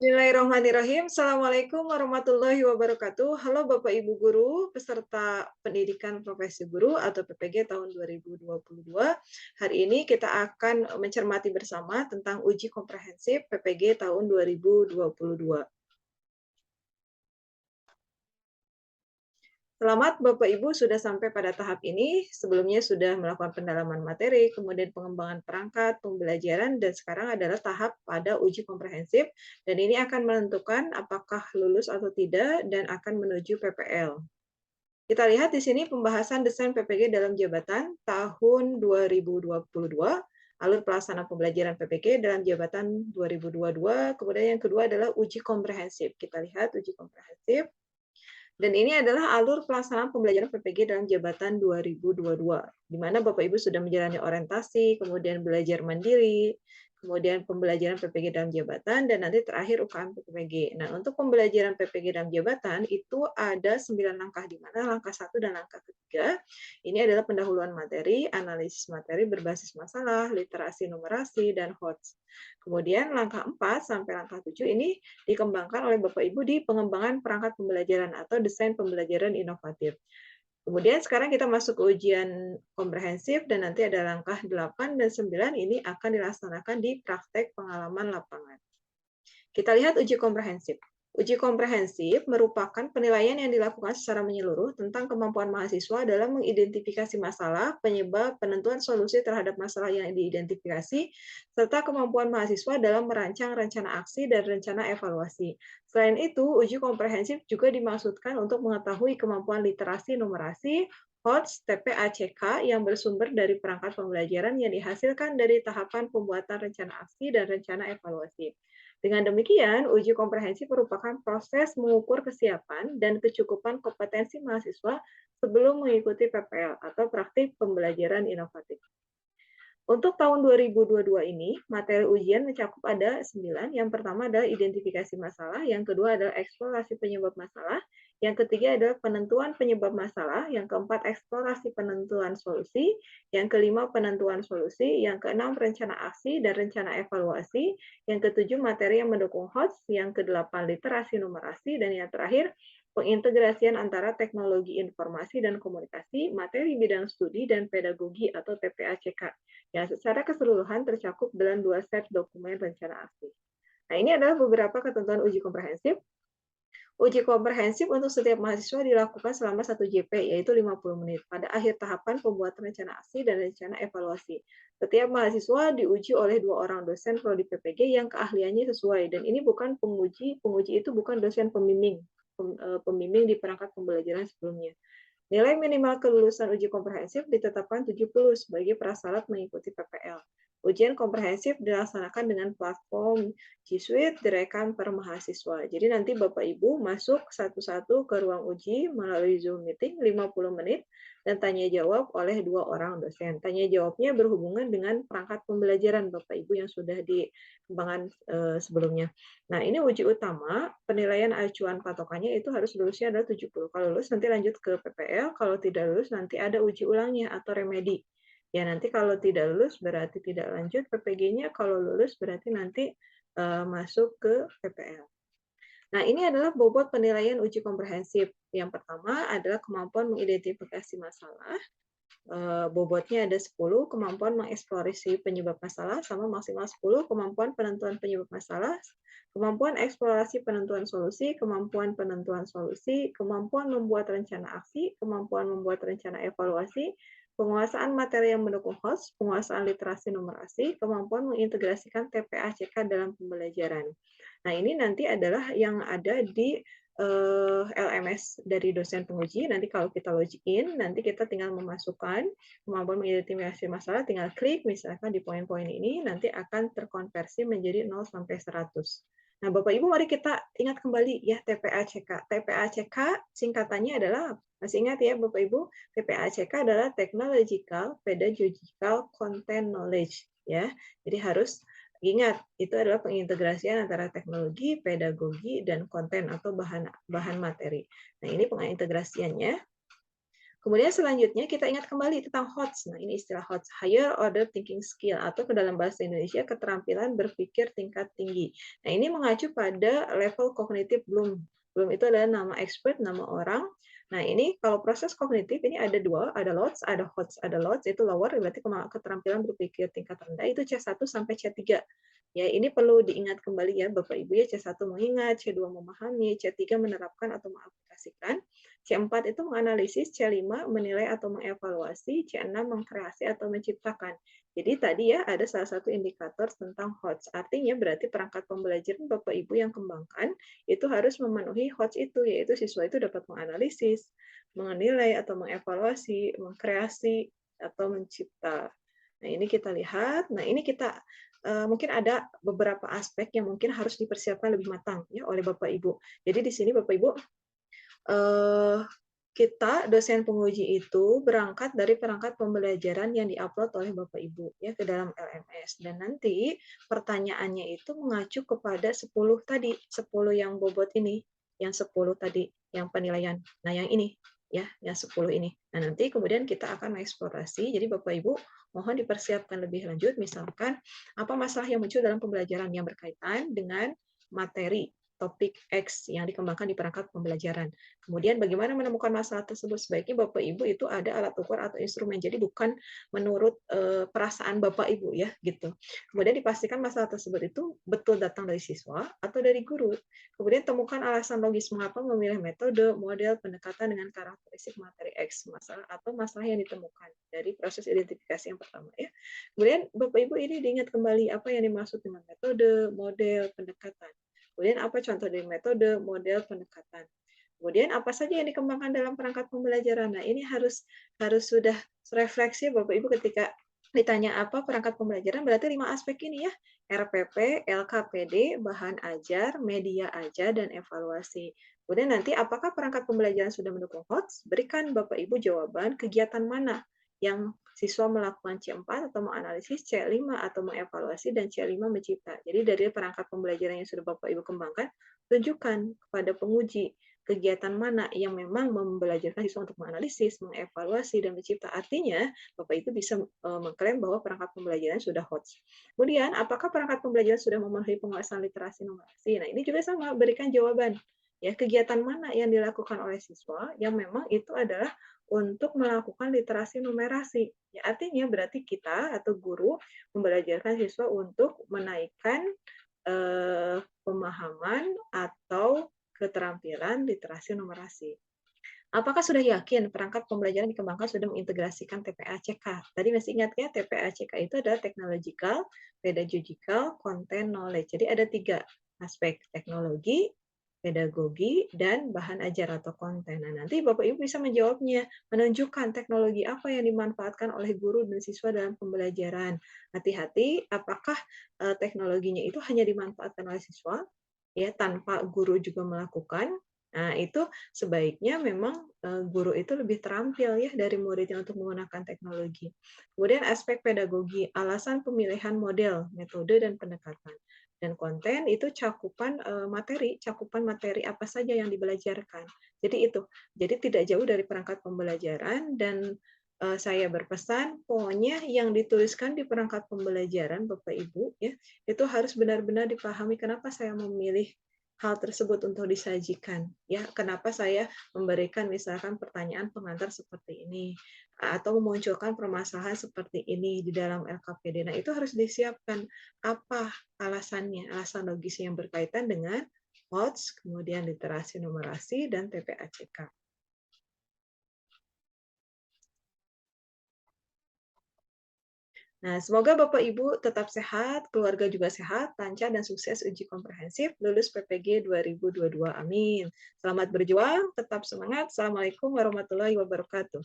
Bismillahirrahmanirrahim. Assalamualaikum warahmatullahi wabarakatuh. Halo Bapak Ibu Guru, peserta pendidikan profesi guru atau PPG tahun 2022. Hari ini kita akan mencermati bersama tentang uji komprehensif PPG tahun 2022. Selamat Bapak Ibu sudah sampai pada tahap ini. Sebelumnya sudah melakukan pendalaman materi, kemudian pengembangan perangkat, pembelajaran, dan sekarang adalah tahap pada uji komprehensif. Dan ini akan menentukan apakah lulus atau tidak dan akan menuju PPL. Kita lihat di sini pembahasan desain PPG dalam jabatan tahun 2022, alur pelaksana pembelajaran PPG dalam jabatan 2022, kemudian yang kedua adalah uji komprehensif. Kita lihat uji komprehensif. Dan ini adalah alur pelaksanaan pembelajaran PPG dalam jabatan 2022, di mana Bapak Ibu sudah menjalani orientasi, kemudian belajar mandiri, kemudian pembelajaran PPG dalam jabatan, dan nanti terakhir UKM PPG. Nah, untuk pembelajaran PPG dalam jabatan itu ada 9 langkah, di mana langkah 1 dan langkah ketiga ini adalah pendahuluan materi, analisis materi berbasis masalah, literasi numerasi, dan HOTS. Kemudian langkah 4 sampai langkah 7 ini dikembangkan oleh Bapak Ibu di pengembangan perangkat pembelajaran atau desain pembelajaran inovatif. Kemudian sekarang kita masuk ke ujian komprehensif dan nanti ada langkah 8 dan 9 ini akan dilaksanakan di praktek pengalaman lapangan. Kita lihat uji komprehensif. Uji komprehensif merupakan penilaian yang dilakukan secara menyeluruh tentang kemampuan mahasiswa dalam mengidentifikasi masalah, penyebab, penentuan solusi terhadap masalah yang diidentifikasi, serta kemampuan mahasiswa dalam merancang rencana aksi dan rencana evaluasi. Selain itu, uji komprehensif juga dimaksudkan untuk mengetahui kemampuan literasi numerasi, HOTS, TPACK yang bersumber dari perangkat pembelajaran yang dihasilkan dari tahapan pembuatan rencana aksi dan rencana evaluasi. Dengan demikian, uji komprehensif merupakan proses mengukur kesiapan dan kecukupan kompetensi mahasiswa sebelum mengikuti PPL atau praktik pembelajaran inovatif. Untuk tahun 2022 ini, materi ujian mencakup ada 9. Yang pertama adalah identifikasi masalah, yang kedua adalah eksplorasi penyebab masalah, yang ketiga adalah penentuan penyebab masalah, yang keempat eksplorasi penentuan solusi, yang kelima penentuan solusi, yang keenam rencana aksi dan rencana evaluasi, yang ketujuh materi yang mendukung HOTS, yang kedelapan literasi numerasi, dan yang terakhir pengintegrasian antara teknologi informasi dan komunikasi, materi bidang studi, dan pedagogi atau TPACK yang secara keseluruhan tercakup dalam 2 set dokumen rencana aksi. Nah, ini adalah beberapa ketentuan uji komprehensif. Uji komprehensif untuk setiap mahasiswa dilakukan selama 1 JP, yaitu 50 menit, pada akhir tahapan pembuatan rencana aksi dan rencana evaluasi. Setiap mahasiswa diuji oleh 2 orang dosen prodi PPG yang keahliannya sesuai, dan ini bukan penguji, penguji itu bukan dosen pembimbing, pembimbing di perangkat pembelajaran sebelumnya. Nilai minimal kelulusan uji komprehensif ditetapkan 70 sebagai prasyarat mengikuti PPL. Ujian komprehensif dilaksanakan dengan platform G Suite direkam per mahasiswa. Jadi nanti Bapak Ibu masuk satu-satu ke ruang uji melalui Zoom meeting 50 menit dan tanya jawab oleh 2 orang dosen. Tanya jawabnya berhubungan dengan perangkat pembelajaran Bapak Ibu yang sudah dikembangkan sebelumnya. Nah, ini uji utama, penilaian acuan patokannya itu harus lulusnya adalah 70. Kalau lulus nanti lanjut ke PPL, kalau tidak lulus nanti ada uji ulangnya atau remedi. Ya, nanti kalau tidak lulus berarti tidak lanjut PPG-nya, kalau lulus berarti nanti masuk ke PPL. Nah, ini adalah bobot penilaian uji komprehensif. Yang pertama adalah kemampuan mengidentifikasi masalah. Bobotnya ada 10, kemampuan mengeksplorasi penyebab masalah sama maksimal 10, kemampuan penentuan penyebab masalah, kemampuan eksplorasi penentuan solusi, kemampuan penentuan solusi, kemampuan membuat rencana aksi, kemampuan membuat rencana evaluasi, penguasaan materi yang mendukung host, penguasaan literasi numerasi, kemampuan mengintegrasikan TPA-CK dalam pembelajaran. Nah, ini nanti adalah yang ada di LMS dari dosen penguji. Nanti kalau kita login, nanti kita tinggal memasukkan kemampuan mengidentifikasi masalah, tinggal klik misalkan di poin-poin ini, nanti akan terkonversi menjadi 0 sampai 100. Nah, Bapak Ibu mari kita ingat kembali ya TPA-CK. TPA-CK singkatannya adalah, masih ingat ya Bapak Ibu, TPA-CK adalah Technological Pedagogical Content Knowledge ya. Jadi harus ingat, itu adalah pengintegrasian antara teknologi, pedagogi, dan konten atau bahan materi. Nah, ini pengintegrasiannya. Kemudian selanjutnya kita ingat kembali tentang HOTS. Nah, ini istilah HOTS, Higher Order Thinking Skill, atau ke dalam bahasa Indonesia keterampilan berpikir tingkat tinggi. Nah, ini mengacu pada level kognitif Bloom. Bloom itu adalah nama expert, nama orang. Nah, ini kalau proses kognitif ini ada dua, ada LOTS, ada HOTS. Ada LOTS itu lower, berarti keterampilan berpikir tingkat rendah, itu C1 sampai C3. Ya, ini perlu diingat kembali ya Bapak Ibu ya, C1 mengingat, C2 memahami, C3 menerapkan atau mengaplikasikan, C4 itu menganalisis, C5 menilai atau mengevaluasi, C6 mengkreasi atau menciptakan. Jadi tadi ya ada salah satu indikator tentang HOTS. Artinya berarti perangkat pembelajaran Bapak Ibu yang kembangkan itu harus memenuhi HOTS itu, yaitu siswa itu dapat menganalisis, menilai atau mengevaluasi, mengkreasi atau mencipta. Nah, ini kita lihat. Nah, ini kita mungkin ada beberapa aspek yang mungkin harus dipersiapkan lebih matang ya oleh Bapak Ibu. Jadi di sini Bapak Ibu kita dosen penguji itu berangkat dari perangkat pembelajaran yang diupload oleh Bapak Ibu ya ke dalam LMS, dan nanti pertanyaannya itu mengacu kepada 10 tadi, 10 yang bobot ini, yang 10 tadi yang penilaian. Nah, yang ini ya, yang 10 ini. Nah, nanti kemudian kita akan mengeksplorasi. Jadi Bapak Ibu mohon dipersiapkan lebih lanjut, misalkan apa masalah yang muncul dalam pembelajaran yang berkaitan dengan materi topik X yang dikembangkan di perangkat pembelajaran. Kemudian bagaimana menemukan masalah tersebut? Sebaiknya Bapak Ibu itu ada alat ukur atau instrumen. Jadi bukan menurut perasaan Bapak Ibu ya gitu. Kemudian dipastikan masalah tersebut itu betul datang dari siswa atau dari guru. Kemudian temukan alasan logis mengapa memilih metode, model, pendekatan dengan karakteristik materi X masalah atau masalah yang ditemukan dari proses identifikasi yang pertama ya. Kemudian Bapak Ibu ini diingat kembali apa yang dimaksud dengan metode, model, pendekatan. Kemudian apa contoh dari metode, model, pendekatan. Kemudian apa saja yang dikembangkan dalam perangkat pembelajaran. Nah, ini harus sudah refleksi Bapak Ibu ketika ditanya apa perangkat pembelajaran, berarti 5 aspek ini ya. RPP, LKPD, bahan ajar, media ajar, dan evaluasi. Kemudian nanti apakah perangkat pembelajaran sudah mendukung HOTS? Berikan Bapak Ibu jawaban kegiatan mana yang siswa melakukan C4 atau menganalisis, C5 atau mengevaluasi, dan C5 mencipta. Jadi dari perangkat pembelajaran yang sudah Bapak Ibu kembangkan, tunjukkan kepada penguji kegiatan mana yang memang membelajarkan siswa untuk menganalisis, mengevaluasi, dan mencipta. Artinya, Bapak Ibu bisa mengklaim bahwa perangkat pembelajaran sudah HOTS. Kemudian, apakah perangkat pembelajaran sudah memenuhi penguasaan literasi numerasi? Nah, ini juga sama, berikan jawaban. Ya, kegiatan mana yang dilakukan oleh siswa yang memang itu adalah untuk melakukan literasi numerasi. Ya, artinya berarti kita atau guru membelajarkan siswa untuk menaikkan pemahaman atau keterampilan literasi numerasi. Apakah sudah yakin perangkat pembelajaran dikembangkan sudah mengintegrasikan TPA-CK? Tadi masih ingat ya, TPA-CK itu adalah technological, pedagogical, content, knowledge. Jadi ada 3 aspek, teknologi, pedagogi, dan bahan ajar atau konten. Nah, nanti Bapak Ibu bisa menjawabnya, menunjukkan teknologi apa yang dimanfaatkan oleh guru dan siswa dalam pembelajaran. Hati-hati, apakah teknologinya itu hanya dimanfaatkan oleh siswa, ya tanpa guru juga melakukan. Nah, itu sebaiknya memang guru itu lebih terampil ya dari muridnya untuk menggunakan teknologi. Kemudian aspek pedagogi, alasan pemilihan model, metode, dan pendekatan. Dan konten itu cakupan materi apa saja yang dibelajarkan. Jadi itu. Jadi tidak jauh dari perangkat pembelajaran, dan saya berpesan pokoknya yang dituliskan di perangkat pembelajaran Bapak Ibu ya, itu harus benar-benar dipahami kenapa saya memilih hal tersebut untuk disajikan ya, kenapa saya memberikan misalkan pertanyaan pengantar seperti ini atau memunculkan permasalahan seperti ini di dalam LKPD. Nah, itu harus disiapkan apa alasannya, alasan logis yang berkaitan dengan HOTS, kemudian literasi numerasi, dan TPA-CK. Nah, semoga Bapak Ibu tetap sehat, keluarga juga sehat, lancar dan sukses uji komprehensif, lulus PPG 2022. Amin. Selamat berjuang, tetap semangat. Assalamualaikum warahmatullahi wabarakatuh.